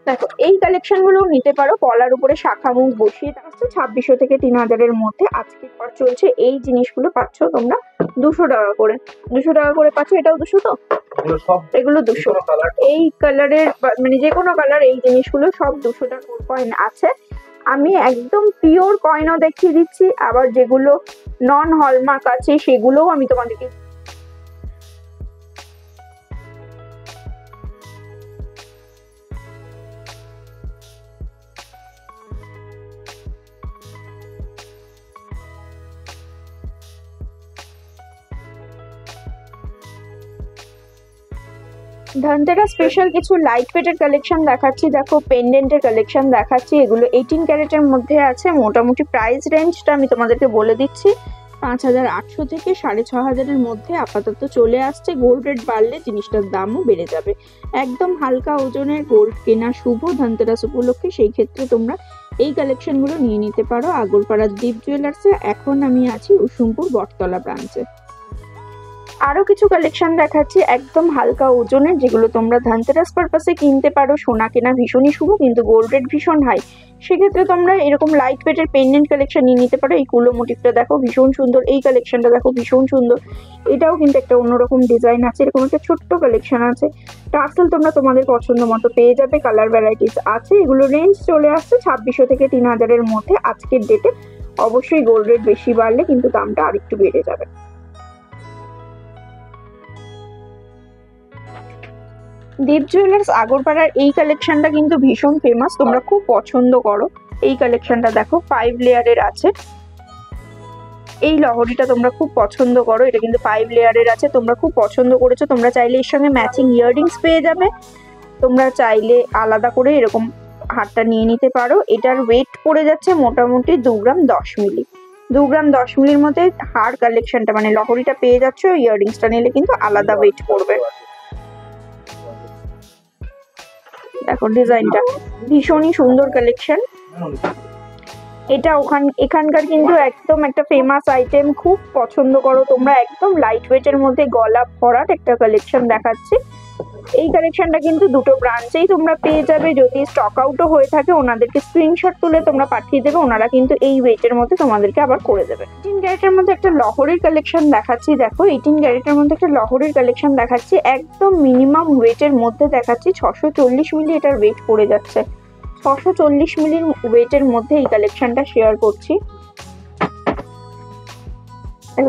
দেখো এই কালেকশন গুলো নিতে পারো, পলার উপরে শাখা মুখ বসিয়ে। 2600 থেকে 3000-এর মধ্যে আজকে পর চলছে। এই জিনিসগুলো পাচ্ছ তোমরা 200 টাকা করে, 200 টাকা করে পাচ্ছ। এটাও 200, তো এগুলো 200। এই কালারের মানে যে কোনো কালার, এই জিনিসগুলো সব 200 টাকা কয়েন আছে। আমি একদম পিওর কয়েনও দেখিয়ে দিচ্ছি, আবার যেগুলো নন হলমার্ক আছে সেগুলোও আমি তোমাদেরকে। ধনতেরাস স্পেশাল কিছু লাইট ওয়েটের কালেকশন দেখাচ্ছি। দেখো পেন্ডেন্টের কালেকশন দেখাচ্ছি, এগুলো 18 ক্যারেটের মধ্যে আছে। মোটামুটি প্রাইস রেঞ্জটা আমি তোমাদেরকে বলে দিচ্ছি, 5800 থেকে 6500-এর মধ্যে আপাতত চলে আসছে। গোল্ড রেট বাড়লে জিনিসটার দামও বেড়ে যাবে। একদম হালকা ওজনের গোল্ড কেনা শুভ ধনতেরাস উপলক্ষে, সেই ক্ষেত্রে তোমরা এই কালেকশনগুলো নিয়ে নিতে পারো আগরপাড়ার দীপ জুয়েলার্সে। এখন আমি আছি উসুমপুর বটতলা ব্রাঞ্চে। আরো কিছু কালেকশন দেখাচ্ছি একদম হালকা ওজনের, যেগুলো তোমরা ধনতেরাস পারপাসে কিনতে পারো। সোনা কেনা ভীষণই শুভ, কিন্তু গোল্ড রেট ভীষণ হাই, সেক্ষেত্রে তোমরা এরকম লাইট ওয়েটের পেন্ডেন্ট কালেকশন নিয়ে নিতে পারো। এই কুলো মোটিভটা দেখো ভীষণ সুন্দর, এই কালেকশনটা দেখো ভীষণ সুন্দর। এটাও কিন্তু একটা অন্যরকম ডিজাইন আছে, এরকম একটা ছোট্ট কালেকশন আছে। টার্সেল তোমরা তোমাদের পছন্দ মতো পেয়ে যাবে, কালার ভ্যারাইটিস আছে। এগুলো রেঞ্জ চলে আসছে 2600 থেকে 3000-এর মধ্যে আজকের ডেটে। অবশ্যই গোল্ড রেট বেশি বাড়লে কিন্তু দামটা আরেকটু বেড়ে যাবে। দীপ জুয়েলার্স আগরপাড়ার এই কালেকশনটা কিন্তু ভীষণ ফেমাস, তোমরা খুব পছন্দ করো। এই কালেকশনটা দেখো 5 লেয়ারের আছে। এই লহরিটা তোমরা খুব পছন্দ করো, এটা কিন্তু 5 লেয়ারের আছে, তোমরা খুব পছন্দ করেছো। তোমরা চাইলে এর সঙ্গে ম্যাচিং ইয়াররিংস পেয়ে যাবে। তোমরা চাইলে আলাদা করে এরকম হারটা নিয়ে নিতে পারো। এটার ওয়েট পড়ে যাচ্ছে মোটামুটি 2 গ্রাম 10 মিলি। 2 গ্রাম 10 মিলির মধ্যে হার কালেকশনটা মানে লহরিটা পেয়ে যাচ্ছ। ইয়াররিংসটা নিলে কিন্তু আলাদা ওয়েট পড়বে। দেখো ডিজাইনটা ভীষণই সুন্দর কালেকশন। এটা এখানকার কিন্তু একদম একটা ফেমাস আইটেম, খুব পছন্দ করো তোমরা। একদম লাইট ওয়েটের মধ্যে গলা ভরাট একটা কালেকশন দেখাচ্ছি। এই কালেকশনটা কিন্তু দুটো ব্রাঞ্চেই তোমরা পেয়ে যাবে। যদি স্টক আউটও হয়ে থাকে ওনাদেরকে স্ক্রিনশট তুলে তোমরা পাঠিয়ে দেবে, ওনারা কিন্তু এই ওয়েটের মধ্যে তোমাদেরকে আবার করে দেবে। 18 ক্যারেটের মধ্যে একটা লহরির কালেকশন দেখাচ্ছি। দেখো 18 ক্যারেটের মধ্যে একটা লহরির কালেকশন দেখাচ্ছি, একদম মিনিমাম ওয়েটের মধ্যে দেখাচ্ছি। 640 মিলি এটার ওয়েট পড়ে যাচ্ছে। 640 মিলির ওয়েটের মধ্যে এই কালেকশনটা শেয়ার করছি।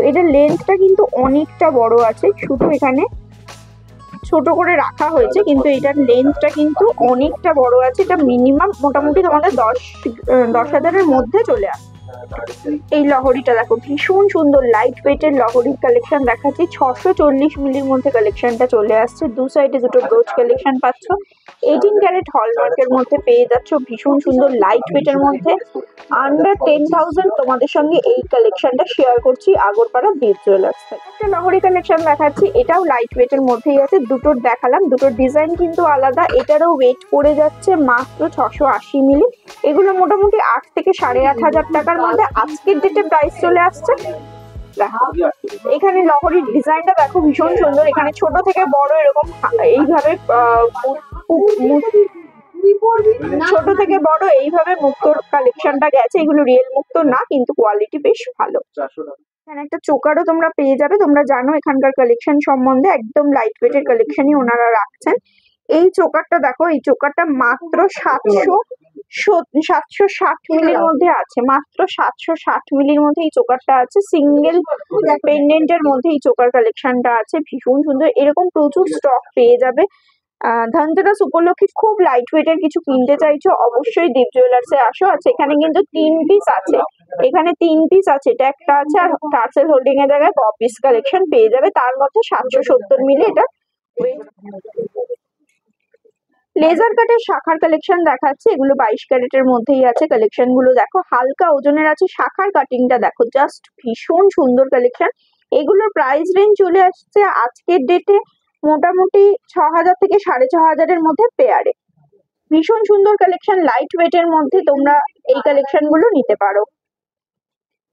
এটার লেন্থটা কিন্তু অনেকটা বড় আছে, শুধু এখানে ছোট করে রাখা হয়েছে, কিন্তু এটার লেন্থটা কিন্তু অনেকটা বড় আছে। এটা মিনিমাম মোটামুটি তোমাদের 10,000-এর মধ্যে চলে আসে। এই লহরিটা দেখো ভীষণ সুন্দর লাইট ওয়েটের লহরির কালেকশন দেখাচ্ছি। 640 মিলির মধ্যে কালেকশনটা চলে আসছে। দু সাইডে দুটো ব্রোচ কালেকশন পাচ্ছ। 18 ক্যারেট হলমার্কের মধ্যে পেয়ে যাচ্ছ, ভীষণ সুন্দর লাইট ওয়েটের মধ্যে। আন্ডার 10,000 তোমাদের সঙ্গে এই কালেকশনটা শেয়ার করছি আগরপাড়া দীপ জুয়েলার্স থেকে। একটা লহরি কালেকশন দেখাচ্ছি, এটাও লাইট ওয়েটের মধ্যেই আছে। দুটোর দেখালাম, দুটোর ডিজাইন কিন্তু আলাদা। এটারও ওয়েট পড়ে যাচ্ছে মাত্র 680 মিলি। এগুলো মোটামুটি 8 থেকে 8,500 টাকার মধ্যে আজকের ডেটে প্রাইস চলে আসছে। এখানে লহরির ডিজাইনটা দেখো ভীষণ সুন্দর। এখানে ছোট থেকে বড় এরকম এইভাবে ছোট থেকে বড় এইভাবে মুক্তোর কালেকশনটা গেছে। এগুলো রিয়েল মুক্তো না, কিন্তু কোয়ালিটি বেশ ভালো। এখানে একটা চোকারও তোমরা পেয়ে যাবে। তোমরা জানো এখানকার কালেকশন সম্বন্ধে, একদম লাইট ওয়েটের কালেকশনই ওনারা রাখছেন। এই চোকারটা দেখো, এই চোকারটা মাত্র 760 মিলির মধ্যে আছে। মাত্র 760 মিলির মধ্যে এই চোকারটা আছে। সিঙ্গেল পেন্ডেন্টের মধ্যে এই চোকার কালেকশনটা আছে, ভীষণ সুন্দর। এরকম প্রচুর স্টক পেয়ে যাবে। ধনতেরাস উপলক্ষে খুব লাইট ওয়েটের কিছু কিনতে চাইছো, অবশ্যই দীপ জুয়েলার্সে আসো। আচ্ছা এখানে কিন্তু 3 পিস আছে, এখানে 3 পিস আছে। এটা একটা আছে, আর টার্সেল হোল্ডিং এর জায়গায় পিস কালেকশন পেয়ে যাবে। তার মধ্যে 770 মিলি এটা ওয়েট। লেজার কাটের শাখার কালেকশন দেখাচ্ছে, এগুলো 22 ক্যারেটের মধ্যেই আছে। কালেকশন গুলো দেখো হালকা ওজনের আছে। শাখার কাটিংটা দেখো জাস্ট ভীষণ সুন্দর কালেকশন। এগুলোর প্রাইস রেঞ্জ চলে আসছে আজকের ডেটে মোটামুটি 6,000 থেকে 6,500-এর মধ্যে পেয়ারে। ভীষণ সুন্দর কালেকশন, লাইট ওয়েটের মধ্যে তোমরা এই কালেকশন গুলো নিতে পারো।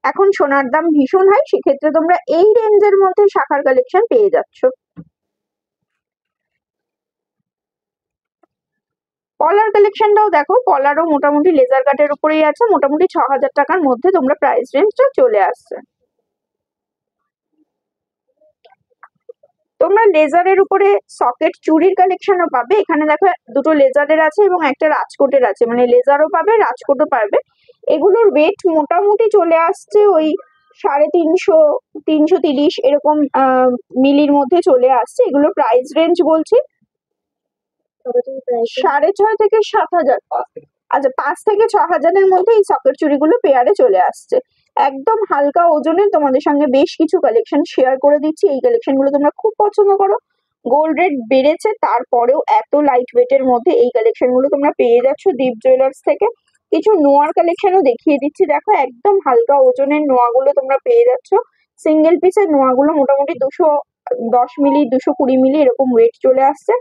এখন সোনার দাম ভীষণ হাই, সেক্ষেত্রে তোমরা এই রেঞ্জের মধ্যে শাখার কালেকশন পেয়ে যাচ্ছ। পলার কালেকশনটাও দেখো, পলারও মোটামুটি লেজার কাটের উপরেই আছে, মোটামুটি 6000 টাকার মধ্যে তোমরা প্রাইস রেঞ্জটা চলে আসছে। তোমরা লেজারের উপরে সকেট চুড়ির কালেকশনও পাবে। এখানে দেখো দুটো লেজারের আছে এবং একটা রাজকোটের আছে, মানে লেজারও পাবে রাজকোটও পাবে। এগুলোর ওয়েট মোটামুটি চলে আসছে ওই 350 330 এরকম মিলির মধ্যে চলে আসছে। এগুলোর প্রাইস রেঞ্জ বলছি 6.5 থেকে 7,000। আচ্ছা, 5 থেকে 6,000-এর মধ্যে এই সকেট চুড়িগুলো পেয়ারে চলে আসছে। একদম হালকা ওজনের তোমাদের সঙ্গে বেশ কিছু কালেকশন শেয়ার করে দিচ্ছি। এই কালেকশন গুলো তোমরা খুব পছন্দ করো। গোল্ড রেট বেড়েছে, তারপরেও এত লাইট ওয়েটের মধ্যে এই কালেকশন গুলো তোমরা পেয়ে যাচ্ছ দীপ জুয়েলার্স থেকে। কিছু নোয়ার কালেকশনও দেখিয়ে দিচ্ছি, দেখো একদম হালকা ওজনের নোয়াগুলো তোমরা পেয়ে যাচ্ছ। সিঙ্গেল পিসের নোয়াগুলো মোটামুটি 210 মিলি 220 মিলি এরকম ওয়েট চলে আসছে।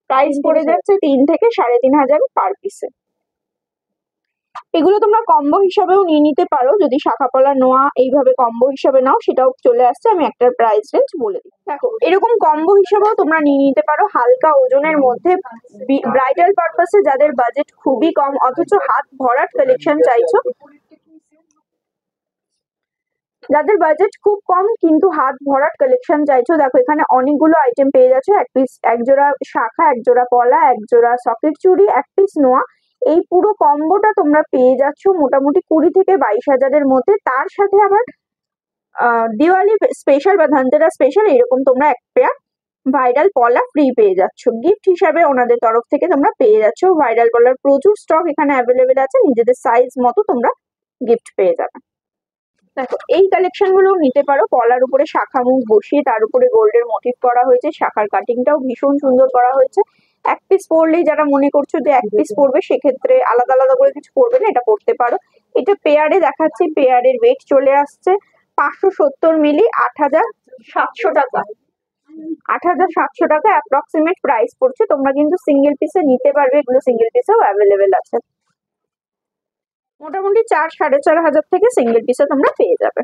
প্রাইস পড়ে যাচ্ছে 3 থেকে 3,500 পার পিসে। এগুলো তোমরা কম্বো হিসাবেও নিয়ে নিতে পারো, যদি শাখাপলা নোয়া এইভাবে কম্বো হিসাবে নাও সেটাও চলে আসছে। আমি একটা প্রাইস রেঞ্জ বলে দিই, দেখো এরকম কম্বো হিসাবেও তোমরা নিয়ে নিতে পারো হালকা ওজনের মধ্যে। ব্রাইডাল পারপাসে যাদের বাজেট খুবই কম অথচ হাত ভরাট কালেকশন চাইছো, যাদের বাজেট খুব কম কিন্তু হাত ভরাট কালেকশন চাইছো, দেখো এখানে অনেকগুলো আইটেম পেয়ে যাচ্ছ। এক পিস এক জোড়া শাখা, এক জোড়া পলা, এক জোড়া সকেট চুড়ি, এক পিস নোয়া। এই পুরো কম্বোটা তোমরা পেয়ে যাচ্ছ মোটামুটি 20 থেকে 22,000-এর মধ্যে। তার সাথে আবার দিওয়ালি স্পেশাল বা ধনতেরাস স্পেশাল এরকম তোমরা এক পেয়ার ভাইরাল পলা ফ্রি পেয়ে যাচ্ছ গিফট হিসাবে। ওনাদের তরফ থেকে তোমরা পেয়ে যাচ্ছ ভাইরাল পলার প্রচুর স্টক এখানে অ্যাভেলেবেল আছে, নিজেদের সাইজ মতো তোমরা গিফট পেয়ে যাবে। দেখো এই কালেকশন গুলো নিতে পারো, পলার উপরে শাখা মুখ বসিয়ে তার উপরে গোল্ডের মোটিভ করা হয়েছে, শাখার কাটিংটাও ভীষণ সুন্দর করা হয়েছে। এক পিস পরলেই যারা মনে করছো যে এক পিস পরবে সেক্ষেত্রে আলাদা আলাদা করে কিছু পরবে না, এটা পরতে পারো। এটা পেয়ারে দেখাচ্ছি, পেয়ারের ওয়েট চলে আসছে 570 মিলি 8,700 টাকা। 8,700 টাকা অ্যাপ্রক্সিমেট প্রাইস পড়ছে। তোমরা কিন্তু সিঙ্গেল পিসে নিতে পারবে, এগুলো সিঙ্গেল পিসেও অ্যাভেলেবেল আছে। মোটামুটি 4-4,500 থেকে সিঙ্গেল পিসে তোমরা পেয়ে যাবে।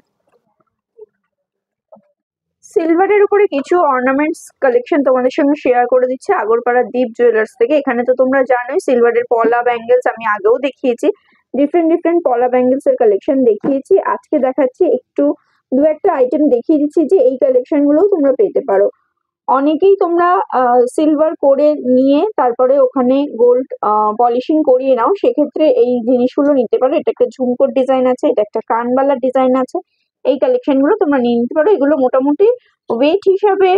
সিলভারের উপরে কিছু অর্নামেন্টস কালেকশন তোমাদের সঙ্গে শেয়ার করে দিচ্ছি আগরপাড়া দীপ জুয়েলার্স থেকে। এখানে তো তোমরা জানোই সিলভারের পলা ব্যাঙ্গেলস আমি আগেও দেখিয়েছি, ডিফারেন্ট পলা ব্যাঙ্গেলস এর কালেকশন দেখিয়েছি। আজকে দেখাচ্ছি একটু দু একটা আইটেম দেখিয়ে দিচ্ছি যে এই কালেকশন গুলোও তোমরা পেতে পারো। অনেকেই তোমরা সিলভার করে নিয়ে তারপরে ওখানে গোল্ড পলিশিং করিয়ে নাও, সেক্ষেত্রে এই জিনিসগুলো নিতে পারো। এটা একটা ঝুমকোর ডিজাইন আছে, এটা একটা কানবালার ডিজাইন আছে। এই কালেকশন গুলো তোমরা নিয়ে নিতে পারো। এগুলো মোটামুটি ওয়েট হিসাবে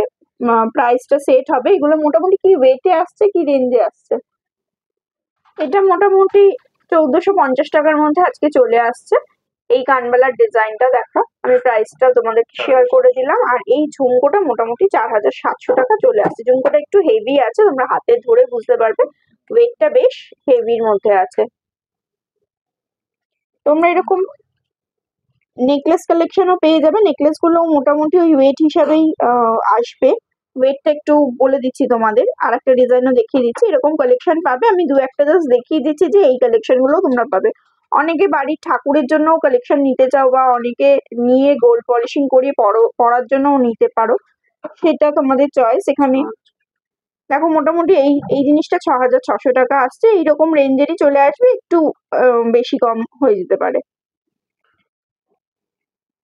প্রাইসটা সেট হবে। এগুলো মোটামুটি কি ওয়েটে আসছে, কি রেঞ্জে আসছে? এটা মোটামুটি 1,450 টাকার মধ্যে আজকে চলে আসছে। এই কানবালার ডিজাইনটা দেখো, আমি প্রাইসটা তোমাদেরকে শেয়ার করে দিলাম। আর এই ঝুমকোটা মোটামুটি 4,700 টাকা চলে আসছে। ঝুমকোটা একটু হেভি আছে, তোমরা হাতে ধরে বুঝতে পারবে ওয়েটটা বেশ হেভির মধ্যে আছে। তোমরা এরকম নেকলেস কালেকশনও পেয়ে যাবে, নেকলেস গুলো মোটামুটি ওই ওয়েট হিসাবেই আসবে। ওয়েটটা একটু বলে দিচ্ছি তোমাদের, আর একটা ডিজাইনও দেখিয়ে দিচ্ছি। এরকম কালেকশন পাবে, আমি দু একটা জাস্ট দেখিয়ে দিচ্ছি যে এই কালেকশন গুলো তোমরা পাবে। অনেকে বাড়ির ঠাকুরের জন্য কালেকশন নিতে চাও বা অনেকে নিয়ে গোল্ড পলিশিং করিয়ে পরার জন্যও নিতে পারো, সেটা তোমাদের চয়েস। এখানে দেখো মোটামুটি এই জিনিসটা 6,600 টাকা আসছে। এইরকম রেঞ্জেরই চলে আসবে, একটু বেশি কম হয়ে যেতে পারে।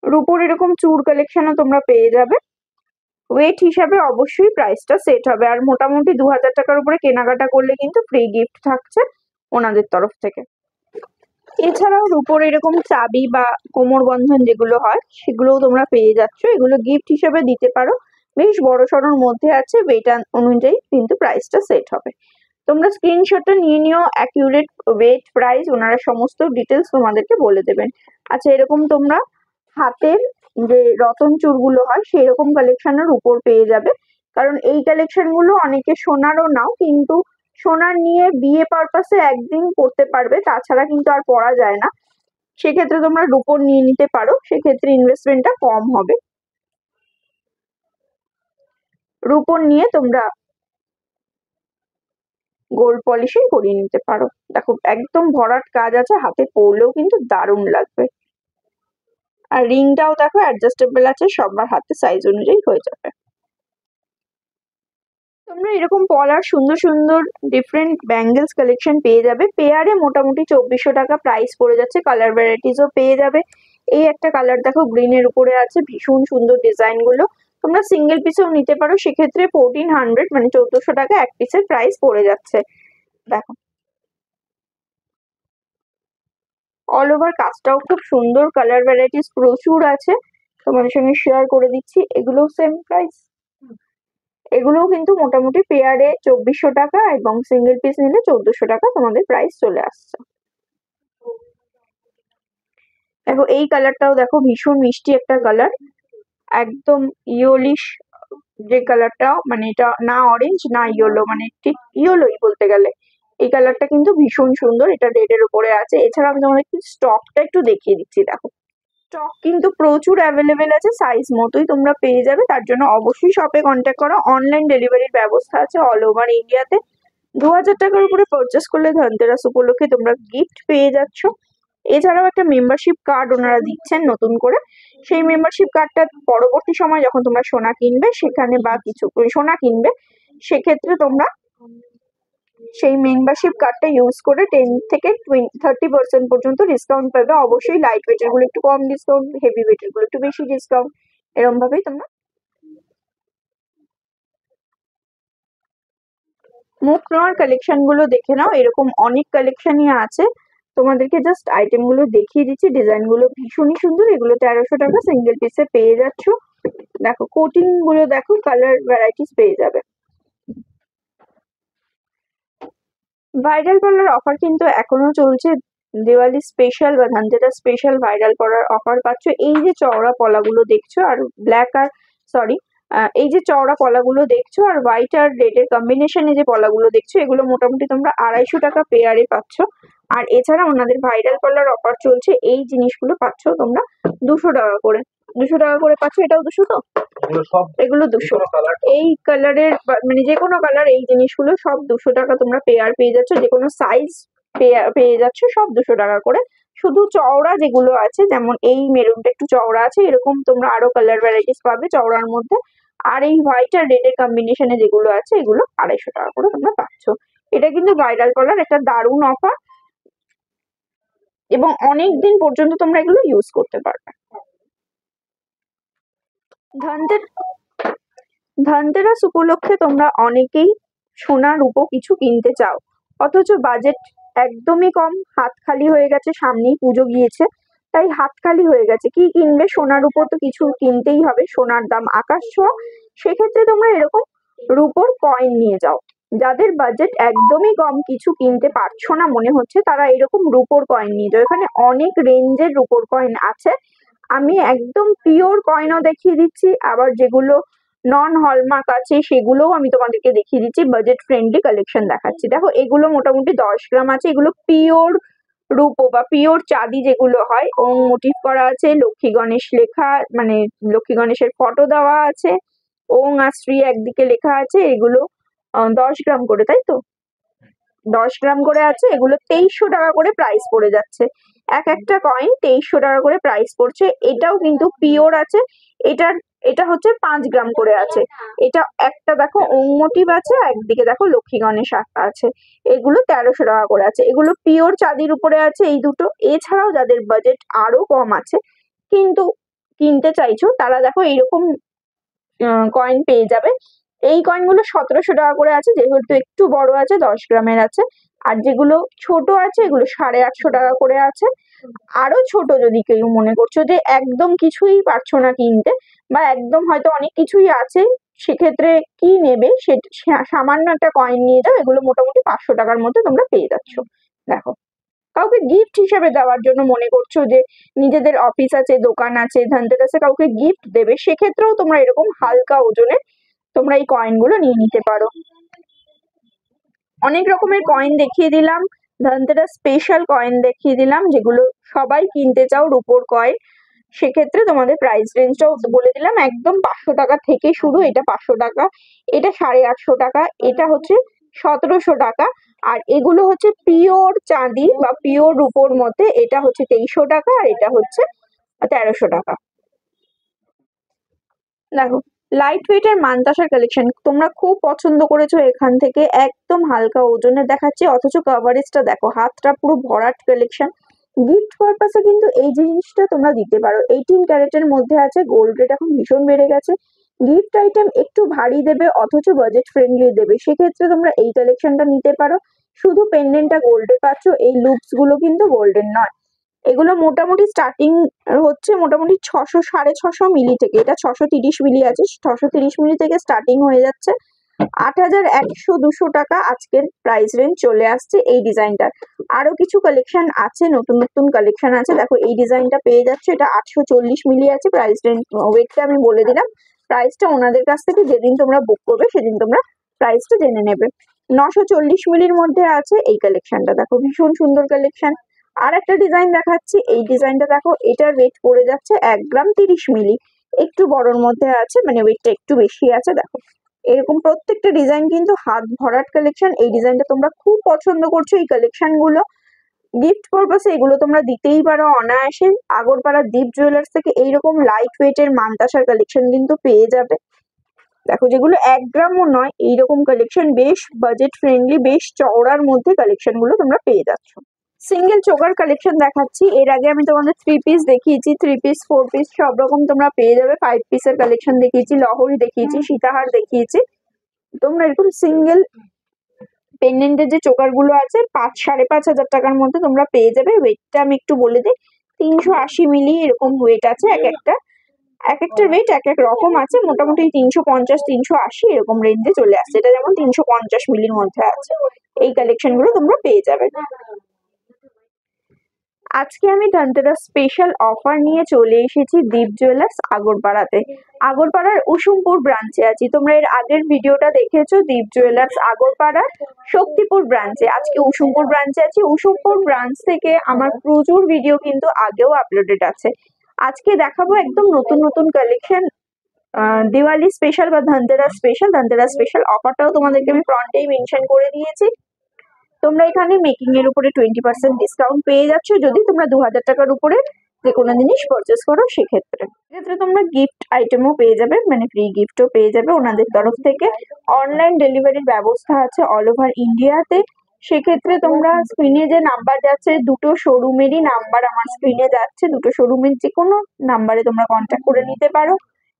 রূপোর এরকম চূড় কালেকশনও তোমরা পেয়ে যাবে। ওয়েট হিসাবে অবশ্যই প্রাইসটা সেট হবে। আর মোটামুটি 2,000 টাকার উপরে কেনাকাটা করলে কিন্তু ফ্রি গিফট থাকছে ওনাদের তরফ থেকে। এছাড়াও রূপোর এরকম চাবি বা কোমর বন্ধন যেগুলো হয় সেগুলোও তোমরা পেয়ে যাচ্ছ। এগুলো গিফট হিসেবে দিতে পারো, বেশ বড় সড়োর মধ্যে আছে, ওয়েট অনুযায়ী কিন্তু প্রাইসটা সেট হবে। তোমরা স্ক্রিনশটটা নিয়ে নিও, অ্যাকিউরেট ওয়েট প্রাইস ওনারা সমস্ত ডিটেলস তোমাদেরকে বলে দেবেন। আচ্ছা, এরকম তোমরা হাতের যে রতন চূড়গুলো হয় সেই রকম কালেকশনের উপর পেয়ে যাবে। কারণ এই কালেকশন গুলো অনেকে সোনারও নাও, কিন্তু সোনার নিয়ে বিয়ে পারপাসে একদিন পড়তে পারবে, তাছাড়া কিন্তু আর পরা যায় না। সেক্ষেত্রে তোমরা রূপোর নিয়ে নিতে পারো, সেক্ষেত্রে ইনভেস্টমেন্টটা কম হবে। রূপোর নিয়ে তোমরা গোল্ড পলিশিং করিয়ে নিতে পারো। দেখো একদম ভরাট কাজ আছে, হাতে পরলেও কিন্তু দারুণ লাগবে। আর রিংটাও দেখো অ্যাডজাস্টেবল আছে, সবার হাতে সাইজ অনুযায়ী হয়ে যাবে। তো তোমরা এরকম পলার সুন্দর সুন্দর ডিফারেন্ট ব্যাঙ্গেলস কালেকশন পেয়ে যাবে। পেয়ারে মোটামুটি 2400 টাকা প্রাইস পড়ে যাচ্ছে। কালার ভ্যারাইটিসও পেয়ে যাবে। এই একটা কালার দেখো গ্রিনের উপরে আছে, ভীষণ সুন্দর ডিজাইন গুলো। তোমরা সিঙ্গেল পিসেও নিতে পারো, সেক্ষেত্রে 1400 মানে 1400 টাকা এক পিসের প্রাইস পড়ে যাচ্ছে। দেখো অল ওভার কাজটাও খুব সুন্দর, কালার ভ্যারাইটিস প্রচুর আছে, তোমাদের সঙ্গে শেয়ার করে দিচ্ছি। এগুলো সেম প্রাইস, এগুলোও কিন্তু মোটামুটি পেয়ারে 2400 টাকা এবং সিঙ্গেল পিস নিলে 1400 টাকা তোমাদের প্রাইস চলে আসছে। দেখো এই কালারটাও দেখো ভীষণ মিষ্টি একটা কালার, একদম ইয়োলিশ যে কালারটা, মানে এটা না অরেঞ্জ না ইয়েলো, মানে ঠিক ইয়েলোই বলতে গেলে। এই কালারটা কিন্তু ভীষণ সুন্দর, এটা রেডের উপরে আছে। এছাড়া আমি তোমাদের স্টকটা একটু দেখিয়ে দিচ্ছি। দেখো স্টক কিন্তু প্রচুর অ্যাভেলেবেল আছে, সাইজ মতোই তোমরা পেয়ে যাবে। তার জন্য অবশ্যই শপে কন্ট্যাক্ট করো। অনলাইন ডেলিভারির ব্যবস্থা আছে অল ওভার ইন্ডিয়াতে। 2000 টাকার উপরে পারচেস করলে ধনতেরাস উপলক্ষে তোমরা গিফট পেয়ে যাচ্ছ। এছাড়াও একটা মেম্বারশিপ কার্ড ওনারা দিচ্ছেন নতুন করে। সেই মেম্বারশিপ কার্ডটা পরবর্তী সময় যখন তোমরা সোনা কিনবে সেখানে বা কিছু সোনা কিনবে, সেক্ষেত্রে তোমরা সেই মেম্বারশিপ কার্ডটা ইউজ করে 10 থেকে 30% পর্যন্ত ডিসকাউন্ট পাবে। অবশ্যই লাইট ওয়েটের গুলো একটু কম ডিসকাউন্ট, হেভি ওয়েটের গুলো একটু বেশি ডিসকাউন্ট, এরকম ভাবেই তোমরা। মুখ নেওয়ার কালেকশন গুলো দেখে নাও, এরকম অনেক কালেকশনই আছে। তোমাদেরকে জাস্ট আইটেম গুলো দেখিয়ে দিচ্ছি, ডিজাইন গুলো ভীষণই সুন্দর। এগুলো 1300 টাকা সিঙ্গেল পিসে পেয়ে যাচ্ছ। দেখো কোটিং গুলো দেখো, কালার ভ্যারাইটিস পেয়ে যাবে। ভাইরাল পার্লার অফার কিন্তু এখনো চলছে। দিওয়ালি স্পেশাল বা Dhanteras special viral parlour offer পাচ্ছ। এই যে চওড়া পলাগুলো দেখছো আর ব্ল্যাক আর সরি এই যে চওড়া পলাগুলো দেখছো আর হোয়াইট আর রেড এর কম্বিনেশনে যে পলাগুলো দেখছো, এগুলো মোটামুটি তোমরা 250 টাকা পেয়ারে পাচ্ছ। আর এছাড়া ওনাদের ভাইরাল পার্লার অফার চলছে, এই জিনিসগুলো পাচ্ছ তোমরা 200 টাকা করে। 200 টাকা করে পাচ্ছ। এটাও 200 তো, এগুলো 200। এই কালারের মানে যে কোনো কালার, এই জিনিসগুলো সব 200 টাকা তোমরা পেয়ার পেয়ে যাচ্ছ। যে কোনো সাইজ পেয়ে যাচ্ছ, সব 200 টাকা করে। শুধু চওড়া যেগুলো আছে, যেমন এই মেরুনটা একটু চওড়া আছে, এরকম তোমরা আরো কালার ভ্যারাইটিস পাবে চওড়ার মধ্যে। আর এই হোয়াইট আর রেড এর কম্বিনেশনে যেগুলো আছে, এগুলো 250 টাকা করে তোমরা পাচ্ছ। এটা কিন্তু ভাইরাল পার্লার একটা দারুণ অফার, এবং অনেক দিন পর্যন্ত তোমরা এগুলো ইউজ করতে পারবে। ধনতেরাস উপলক্ষে তোমরা অনেকেই সোনা রূপো কিছু কিনতে চাও, অথচ বাজেট একদমই কম, হাত খালি হয়ে গেছে। সামনেই পুজো গিয়েছে, তাই হাত খালি হয়ে গেছে। কি কিনবে? সোনার রূপো তো কিছু কিনতেই হবে, সোনার দাম আকাশ ছোঁয়া। সেক্ষেত্রে তোমরা এরকম রূপোর কয়েন নিয়ে যাও। যাদের বাজেট একদমই কম, কিছু কিনতে পারছো না মনে হচ্ছে, তারা এরকম রূপোর কয়েন নিয়ে যাও। এখানে অনেক রেঞ্জের রূপোর কয়েন আছে। আমি একদম পিওর কয়েনও দেখিয়ে দিচ্ছি, আবার যেগুলো নন হলমার্ক আছে সেগুলোও আমি তোমাদেরকে দেখিয়ে দিচ্ছি। বাজেট ফ্রেন্ডলি কালেকশন দেখাচ্ছি। দেখো এগুলো মোটামুটি 10 গ্রাম আছে। এগুলো পিওর রূপো বা পিওর চাঁদি যেগুলো হয়, ওম মোটিভ করা আছে, লক্ষ্মী গণেশ লেখা, মানে লক্ষ্মী গণেশের ফটো দেওয়া আছে, ওং আর শ্রী একদিকে লেখা আছে। এগুলো 10 গ্রাম করে, তাই তো 10 গ্রাম করে আছে। এগুলো 2300 টাকা করে প্রাইস পড়ে যাচ্ছে। এক একটা কয়েন 2300 টাকা করে প্রাইস পড়ছে। এটাও কিন্তু পিওর আছে। এটা হচ্ছে 5 গ্রাম করে আছে। এটা একটা দেখো ওং মোটিভ আছে, একদিকে দেখো লক্ষ্মী গণেশ আঁকা আছে। এগুলো 1300 টাকা করে আছে। এগুলো পিওর চাঁদির উপরে আছে এই দুটো। এছাড়াও যাদের বাজেট আরো কম আছে কিন্তু কিনতে চাইছো, তারা দেখো এইরকম কয়েন পেয়ে যাবে। এই কয়েনগুলো 1700 টাকা করে আছে, যেহেতু একটু বড় আছে, 10 গ্রামের আছে। আর যেগুলো ছোট আছে, এগুলো 850 টাকা করে আছে। আরো ছোট যদি কেউ মনে করছো যে একদম কিছুই পারছো না কিনতে, বা একদম হয়তো অনেক কিছুই আছে, সেক্ষেত্রে কি নেবে, সামান্য একটা কয়েন নিয়ে যাও। এগুলো মোটামুটি 500 টাকার মধ্যে তোমরা পেয়ে যাচ্ছ। দেখো কাউকে গিফট হিসেবে দেওয়ার জন্য মনে করছো যে নিজেদের অফিস আছে, দোকান আছে, ধনতেরাসে কাউকে গিফট দেবে, সেক্ষেত্রেও তোমরা এরকম হালকা ওজনের তোমরা এই কয়েন গুলো নিয়ে নিতে পারো। অনেক রকমের কয়েন দেখিয়ে দিলাম, ধনতেরাস স্পেশাল কয়েন দেখিয়ে দিলাম, যেগুলো সবাই কিনতে চাও রূপোর কয়েন। সেক্ষেত্রে তোমাদের প্রাইস রেঞ্জটাও বলে দিলাম, একদম 500 টাকা থেকে শুরু। এটা 500 টাকা, এটা 850 টাকা, এটা হচ্ছে 1700 টাকা। আর এগুলো হচ্ছে পিওর চাঁদি বা পিওর রূপোর মধ্যে, এটা হচ্ছে 2300 টাকা, আর এটা হচ্ছে 1300 টাকা। দেখো লাইট ওয়েট এর মানতাসার কালেকশন তোমরা খুব পছন্দ করেছো এখান থেকে, একদম হালকা ওজনে দেখাচ্ছি, অথচ কভারেজটা দেখো, হাতটা পুরো ভরাট কালেকশন। গিফট পারপাসে কিন্তু এই জিনিসটা তোমরা দিতে পারো। 18 ক্যারেটের মধ্যে আছে, গোল্ড রেট এখন ভীষণ বেড়ে গেছে, গিফট আইটেম একটু ভারী দেবে অথচ বাজেট ফ্রেন্ডলি দেবে, সেক্ষেত্রে তোমরা এই কালেকশনটা নিতে পারো। শুধু পেন্ডেন্টটা গোল্ডে পাচ্ছ, এই লুপস গুলো কিন্তু গোল্ডের নয়। এগুলো মোটামুটি স্টার্টিং হচ্ছে মোটামুটি 600 650 মিলি থেকে, এটা 630 মিলি আছে, 630 মিলি থেকে স্টার্টিং হয়ে যাচ্ছে 8100-200 টাকা আজকের প্রাইস রেঞ্জ চলে আসছে এই ডিজাইনটার। আরো কিছু কালেকশন আছে, নতুন নতুন কালেকশন আছে, দেখো এই ডিজাইনটা পেয়ে যাচ্ছে, এটা 840 মিলি আছে, প্রাইস রেঞ্জ ওয়েটটা আমি বলে দিলাম, প্রাইসটা ওনাদের কাছ থেকে যেদিন তোমরা বুক করবে সেদিন তোমরা প্রাইসটা জেনে নেবে। 940 মিলির মধ্যে আছে এই কালেকশনটা, দেখো ভীষণ সুন্দর কালেকশন। আর একটা ডিজাইন দেখাচ্ছি, এই ডিজাইনটা দেখো, এটার ওয়েট পড়ে যাচ্ছে 1 গ্রাম 30 মিলি, একটু বড়র মধ্যে আছে, মানে ওয়েটটা একটু বেশি আছে। দেখো এরকম প্রত্যেকটা ডিজাইন কিন্তু হাত ভরাট কালেকশন। এই ডিজাইনটা তোমরা খুব পছন্দ করছো, এই কালেকশন গুলো গিফট পারপাসে এগুলো তোমরা দিতেই পারো অনায়াসে। আগরপাড়া দীপ জুয়েলার্স থেকে এইরকম লাইট ওয়েট এর মানতাসার কালেকশন কিন্তু পেয়ে যাবে। দেখো যেগুলো 1 গ্রামও নয়, এইরকম কালেকশন বেশ বাজেট ফ্রেন্ডলি, বেশ চওড়ার মধ্যে কালেকশন গুলো তোমরা পেয়ে যাচ্ছ। সিঙ্গেল চোকার কালেকশন দেখাচ্ছি, এর আগে আমি তোমাদের 3 পিস দেখিয়েছি, 3 পিস 4 পিস সব রকম তোমরা পেয়ে যাবে। 5 পিসের কালেকশন দেখিয়েছি, লহরি দেখিয়েছি, সীতাহার দেখিয়েছি। তোমরা এরকম সিঙ্গেল পেন্ডেন্টের যে চোকার গুলো আছে 5-5.5 হাজার টাকার মধ্যে তোমরা পেয়ে যাবে। ওয়েটটা আমি একটু বলে দিই, 380 মিলি এরকম ওয়েট আছে, এক একটা ওয়েট এক এক রকম আছে, মোটামুটি 350-380 এরকম রেঞ্জে চলে আসছে, এটা যেমন 350 মিলির মধ্যে আছে। এই কালেকশন গুলো তোমরা পেয়ে যাবে। আজকে আমি ধনতেরাস স্পেশাল অফার নিয়ে চলে এসেছি দীপ জুয়েলার্স আগরপাড়াতে। আগরপাড়ার উসুমপুর ব্রাঞ্চে আছি, তোমরা এর আগের ভিডিওটা দেখেছো দীপ জুয়েলার্স আগরপাড়ার শক্তিপুর ব্রাঞ্চে, আজকে উসুমপুর ব্রাঞ্চে আছি। উসুমপুর ব্রাঞ্চ থেকে আমার প্রচুর ভিডিও কিন্তু আগেও আপলোডেড আছে। আজকে দেখাবো একদম নতুন নতুন কালেকশন, দিওয়ালি স্পেশাল বা ধনতেরাস স্পেশাল অফারটাও তোমাদেরকে আমি ফ্রন্টেই মেনশন করে দিয়েছি। তোমরা এখানে মেকিং এর উপরে 20% ডিসকাউন্ট পেয়ে যাচ্ছ যদি তোমরা 2000 টাকার উপরে যে কোনো জিনিস পারচেস করো, সেক্ষেত্রে তোমরা গিফট আইটেমও পেয়ে যাবে, মানে ফ্রি গিফটও পেয়ে যাবে ওনাদের তরফ থেকে। অনলাইন ডেলিভারির ব্যবস্থা আছে অল ওভার ইন্ডিয়াতে। সেক্ষেত্রে তোমরা স্ক্রিনে যে নাম্বার যাচ্ছে, দুটো শোরুমেরই নাম্বার আমার স্ক্রিনে যাচ্ছে, দুটো শোরুমের যে কোনো নাম্বারে তোমরা কন্ট্যাক্ট করে নিতে পারো।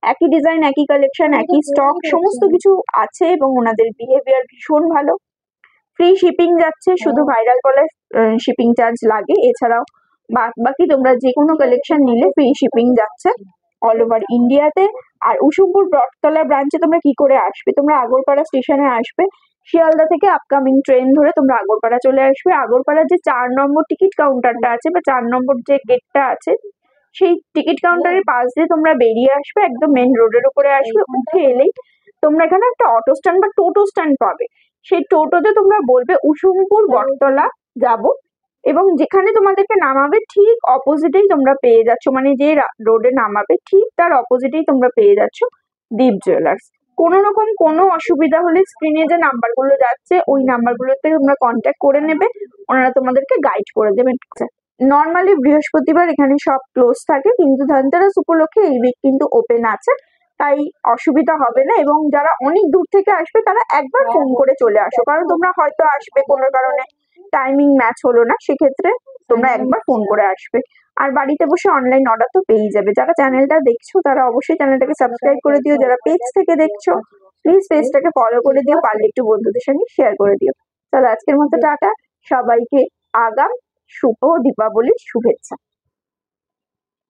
একই ডিজাইন, একই কালেকশন, একই স্টক, সমস্ত কিছু আছে এবং ওনাদের বিহেভিয়ার ভীষণ ভালো। ফ্রি শিপিং যাচ্ছে, শুধু ভাইরাল কলে শিপিং চার্জ লাগে, এছাড়াও বাকি তোমরা যে কোনো কালেকশন নিলে ফ্রি শিপিং যাচ্ছে অল ওভার ইন্ডিয়াতে। আর উসুমপুর বটতলা ব্রাঞ্চে তোমরা কি করে আসবে, তোমরা আগরপাড়া স্টেশনে আসবে, শিয়ালদা থেকে আপকামিং ট্রেন ধরে তোমরা আগরপাড়া চলে আসবে। আগরপাড়ার যে 4 নম্বর টিকিট কাউন্টারটা আছে বা 4 নম্বর যে গেটটা আছে, সেই টিকিট কাউন্টারের পাশ দিয়ে তোমরা বেরিয়ে আসবে, একদম মেন রোডের উপরে আসবে। উঠে এলেই তোমরা এখানে একটা অটো স্ট্যান্ড বা টোটো স্ট্যান্ড পাবে, সেই টোটোতে তোমরা বলবে উসুমপুর বটতলা যাব, এবং যেখানে তোমাদেরকে নামাবে ঠিক অপোজিটেই তোমরা পেয়ে যাচ্ছ, মানে যে রোডে নামাবে ঠিক তার অপোজিটেই তোমরা পেয়ে যাচ্ছ দীপ জুয়েলার্স। কোনো রকম কোনো অসুবিধা হলে স্ক্রিনে যে নাম্বারগুলো যাচ্ছে ওই নাম্বারগুলোতে তোমরা কন্ট্যাক্ট করে নেবে, ওনারা তোমাদেরকে গাইড করে দেবেন। নর্মালি বৃহস্পতিবার এখানে সব ক্লোজ থাকে, কিন্তু ধনতেরাস উপলক্ষে এই উইক কিন্তু ওপেন আছে, তাই অসুবিধা হবে না। এবং যারা অনেক দূর থেকে আসবে তারা একবার ফোন করে চলে আসো, কারণ তোমরা হয়তো আসবে কোনো কারণে টাইমিং ম্যাচ হলো না, সেক্ষেত্রে তোমরা একবার ফোন করে আসবে। আর বাড়িতে বসে অনলাইন অর্ডার তো পেয়ে যাবে। যারা চ্যানেলটা দেখছো তারা অবশ্যই চ্যানেলটাকে সাবস্ক্রাইব করে দিও, যারা পেজ থেকে দেখছো প্লিজ পেজটাকে ফলো করে দিও, পারলে একটু বন্ধুদের সঙ্গে শেয়ার করে দিও। তাহলে আজকের মতো টাটা, সবাইকে আগাম শুভ দীপাবলির শুভেচ্ছা।